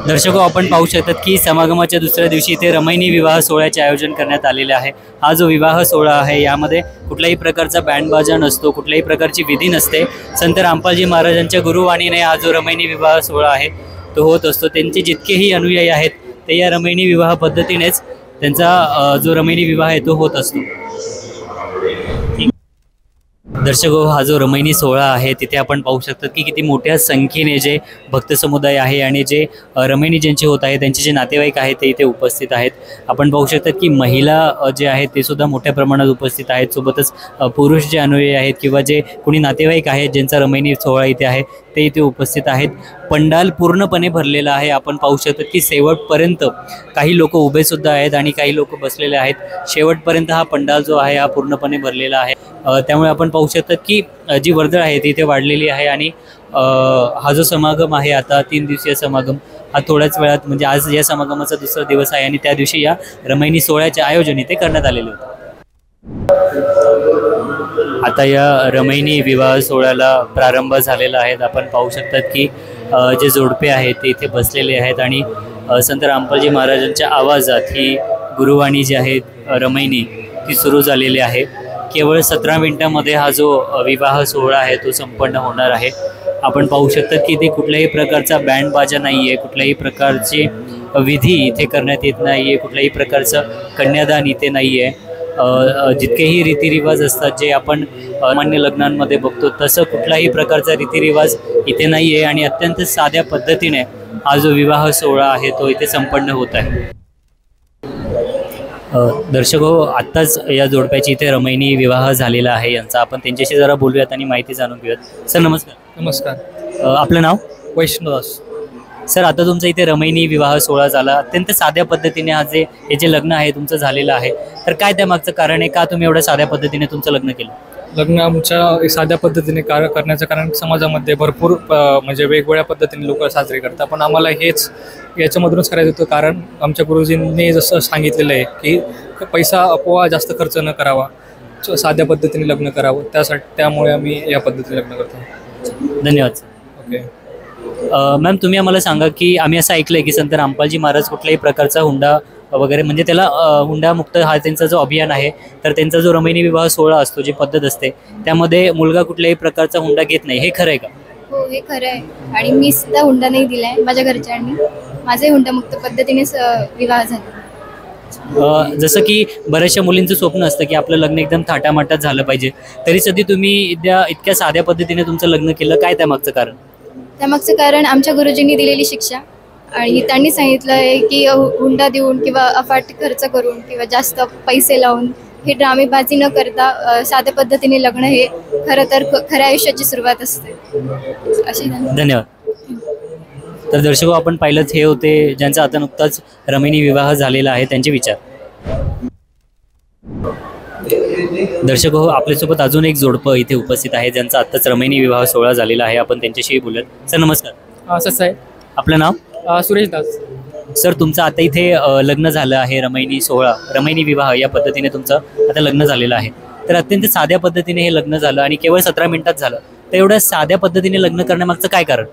दर्शको, आपण पाहू शकतात की समागमाच्या दुसऱ्या दिवशी इथे रमैनी विवाह सोहळ्याचे आयोजन करण्यात आलेले आहे। हा जो विवाह सोहळा आहे यामध्ये कुठल्याही प्रकारचा बँडबाजा नसतो, कुठल्याही प्रकारची विधी नसते। संत रामपालजी महाराजांच्या गुरुवाणीने हा जो रमैनी विवाह सोहळा आहे तो होत असतो। त्यांचे जितकेही अनुयायी आहेत ते या रमैनी विवाह पद्धतीनेच त्यांचा जो रमैनी विवाह आहे तो होत असतो। दर्शको, हा जो रमैनी सोहळा आहे तिथे आपण पाहू शकतात की किती मोठ्या संख्येने जे भक्त समुदाय आहे आणि जे रमैनी ज्यांचे होत आहे त्यांचे जे नातेवाईक आहेत ते इथे उपस्थित आहेत। आपण पाहू शकतात की महिला जे आहेत ते सुद्धा मोठ्या प्रमाणात उपस्थित आहेत, सोबतच पुरुष जे अनुयायी आहेत किंवा जे कोणी नातेवाईक आहेत ज्यांचा रमैनी सोहळा इथे आहे ते इथे उपस्थित आहेत। पंडाल पूर्णपणे भरलेला आहे। आपण पाहू शकतात की शेवटपर्यंत काही लोक उभे सुद्धा आहेत आणि काही लोक बसलेले आहेत। शेवटपर्यंत हा पंडाल जो आहे हा पूर्णपणे भरलेला आहे। त्यामुळे आपण पाहू शकतात की जी वर्दळ आहे ती इथे वाढलेली आहे आणि हा जो समागम आहे आता 3 दिवसीय समागम हा थोड्याच वेळात म्हणजे आज या समागमाचा दुसरा दिवस आहे आणि त्या दिवशी या रमैनी सोहळ्याचे आयोजन इथे करण्यात आलेले होते। आता या रमैनी विवाह सोहळ्याला प्रारंभ झालेला आहे। आपण पाहू शकतात की जे जोडपे आहेत ते इथे बसलेले आहेत आणि संत रामपालजी महाराजांच्या आवाजात ही गुरुवाणी जी आहे रमैनी ती सुरू झालेली आहे। केवळ 17 मिनिटांमध्ये हा जो विवाह सोहळा आहे तो संपन्न होणार आहे। आपण पाहू शकतात की इथे कुठल्याही प्रकारचा बँड बाजा नाही आहे, कुठल्याही प्रकारची विधी इथे करण्यात येत नाही आहे, कुठल्याही प्रकारचं कन्यादान इथे नाही आहे। जितकेही रीतिरिवाज असतात जे आपण सामान्य लग्नांमध्ये बघतो तसं कुठलाही प्रकारचा रीतिरिवाज इथे नाही आहे आणि अत्यंत साध्या पद्धतीने हा जो विवाह सोहळा आहे तो इथे संपन्न होत आहे। दर्शको, आत्ताच या जोडप्याची इथे रमैनी विवाह झालेला आहे। यांचा आपण त्यांच्याशी जरा बोलूयात आणि माहिती जाणून घेऊयात। सर नमस्कार। नमस्कार। आपलं नाव? वैष्णवदास। सर, आता तुमचा इथे रमैनी विवाह सोहळा झाला, अत्यंत साध्या पद्धतीने हे जे लग्न आहे तुमचं झालेलं आहे, तर काय त्यामागचं कारण आहे? का तुम्ही एवढ्या साध्या पद्धतीने तुमचं लग्न केलं? लग्न आमच्या साध्या पद्धतीने करण्याचं कारण समाजामध्ये भरपूर म्हणजे वेगवेगळ्या पद्धतीने लोक साजरे करतात, पण आम्हाला हेच याच्यामधूनच करायचं होतं। कारण आमच्या गुरुजींनी जसं सांगितलेलं आहे की पैसा अपोवा जास्त खर्च न करावा, साध्या पद्धतीने लग्न करावं, त्यामुळे आम्ही या पद्धतीने लग्न करतो। धन्यवाद सर। ओके मॅम, तुम्ही आम्हाला सांगा की आम्ही असं ऐकलं आहे की संत रामपालजी महाराज कुठल्याही प्रकारचा हुंडा वगैरे म्हणजे त्याला हुंडामुक्त हा त्यांचा जो अभियान आहे, तर त्यांचा जो रमैनी विवाह सोहळा असतो, जी पद्धत असते त्यामध्ये मुलगा कुठल्याही प्रकारचा हुंडा घेत नाही, हे खरं आहे का? हो, हे खरं आहे आणि मी सुद्धा हुंडा नाही दिलाय माझ्या घरच्यांनी। माझे हुंडामुक्त पद्धतीनेच विवाह झाला। जसं की बऱ्याचशा मुलींचं स्वप्न असतं की आपलं लग्न एकदम थाटामाटात झालं पाहिजे, तरी सध्या तुम्ही इतक्या साध्या पद्धतीने तुमचं लग्न केलं, काय त्यामागचं कारण? त्यामागचं कारण आमच्या गुरुजींनी दिलेली शिक्षा आणि त्यांनी सांगितलं आहे की हुंडा देऊन किंवा अफाट खर्च करून किंवा जास्त पैसे लावून हे ड्रामेबाजी न करता साध्या पद्धतीने लग्न हे खरं तर खऱ्या आयुष्याची सुरुवात असते अशी। धन्यवाद। तर दर्शको, आपण पाहिलंच हे होते ज्यांचा आता नुकताच रमैनी विवाह झालेला आहे त्यांचे विचार। दर्शको, आपल्यासोबत अजून एक जोडपं इथे उपस्थित आहे ज्यांचा आत्ताच रमैनी विवाह सोहळा झालेला आहे। आपण त्यांच्याशी बोलूयात। सर नमस्कार। असंच आहे। आपलं नाव? सुरेश दास। सर, तुमचं आता इथे लग्न झालं आहे, रमैनी सोहळा, रमैनी विवाह या पद्धतीने तुमचं आता लग्न झालेलं आहे, तर अत्यंत साध्या पद्धतीने हे लग्न झालं आणि केवळ 17 मिनिटात झालं, तर एवढ्या साध्या पद्धतीने लग्न करण्यामागचं काय कारण?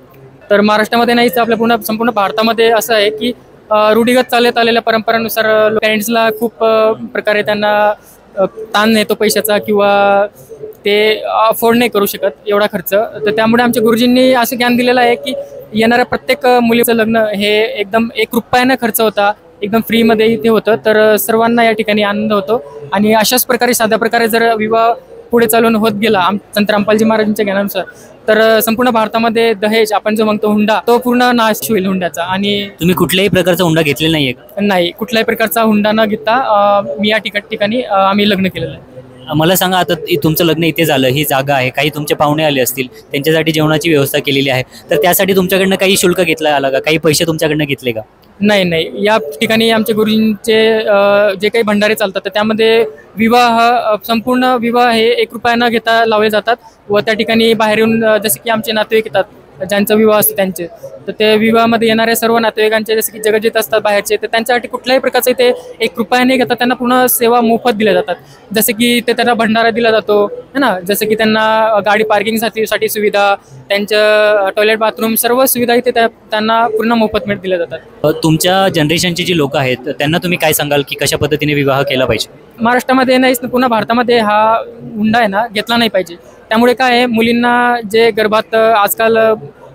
तर महाराष्ट्रामध्ये नाहीच, आपल्या संपूर्ण भारतामध्ये असं आहे की रूढीगत चालत आलेल्या परंपरानुसार पॅरेंट्सला खूप प्रकारे त्यांना ताण येतो पैशाचा किंवा ते अफोर्ड नाही करू शकत एवढा खर्च। तर त्यामुळे आमच्या गुरुजींनी असं ज्ञान दिलेलं आहे की येणाऱ्या प्रत्येक मुलीचं लग्न हे एकदम 1 रुपयानं खर्च होता, एकदम फ्रीमध्ये इथे होतं, तर सर्वांना या ठिकाणी आनंद होतो। आणि अशाच प्रकारे साध्या प्रकारे जर विवाह पुढे चालून होत गेला संत रामपालजी महाराजांच्या ज्ञानानुसार, तर संपूर्ण भारतामध्ये दहेज आपण जो म्हणतो हुंडा, तो पूर्ण नाश होईल हुंड्याचा। आणि तुम्ही कुठल्याही प्रकारचा हुंडा घेतलेला नाहीये का? नाही, कुठल्याही प्रकारचा हुंडा न घेता मी या ठिकाणी आम्ही लग्न केलेलं आहे। मला सांगा, आता तुमचं लग्न इथे झालं, ही जागा आहे, काही तुमचे पाहुणे आले असतील, त्यांच्यासाठी जेवणाची व्यवस्था केलेली आहे, तर त्यासाठी तुमच्याकडनं काही शुल्क घेतला आला का? काही पैसे तुमच्याकडनं घेतले का? नाही, या ठिकाणी आमच्या गुरुजींचे जे काही भंडारे चालतात तर त्यामध्ये संपूर्ण विवाह हे 1 रुपया न घेता लावले जातात व त्या ठिकाणी बाहेरून जसे की आमचे नातेवाईक येतात, ज्यांचा विवाह असतो त्यांचे, तर ते विवाहामध्ये येणाऱ्या सर्व नातेवाईकांचे जसे की जगजित असतात बाहेरचे, तर त्यांच्यासाठी कुठल्याही प्रकारचे ते 1 रुपया नाही घेतात, त्यांना पूर्ण सेवा मोफत दिल्या जातात. जसे की ते त्यांना भंडारा दिला जातो है ना, जसं की त्यांना गाडी पार्किंगसाठी सुविधा, त्यांचं टॉयलेट बाथरूम सर्व सुविधा इथे त्यांना पूर्ण मोफत दिल्या जातात. तुमच्या जनरेशनची जी लोक आहेत त्यांना तुम्ही काय सांगाल की कशा पद्धतीने विवाह केला पाहिजे? महाराष्ट्रामध्ये नाहीच, पुन्हा भारतामध्ये हा हुंडा आहे ना घेतला नाही पाहिजे. त्यामुळे काय आहे, मुलींना जे गर्भात आजकाल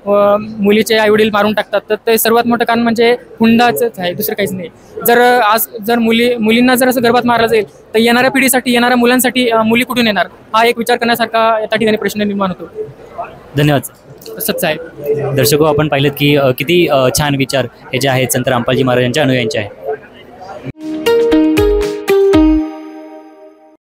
मुलीचे आईवडील मारून टाकतात, तर ते सर्वात मोठं कारण म्हणजे हुंडाच आहे, दुसरं काहीच नाही. जर मुलींना जर असं गर्भात मारलं जाईल तर येणाऱ्या पिढीसाठी, येणाऱ्या मुलांसाठी मुली कुठून येणार, हा एक विचार करण्यासारखा त्या ठिकाणी प्रश्न निर्माण होतो. धन्यवाद. असंच आहे. दर्शको, आपण पाहिलं की किती छान विचार हे जे आहेत संत रामपालजी महाराजांच्या अनुयायांचे आहे.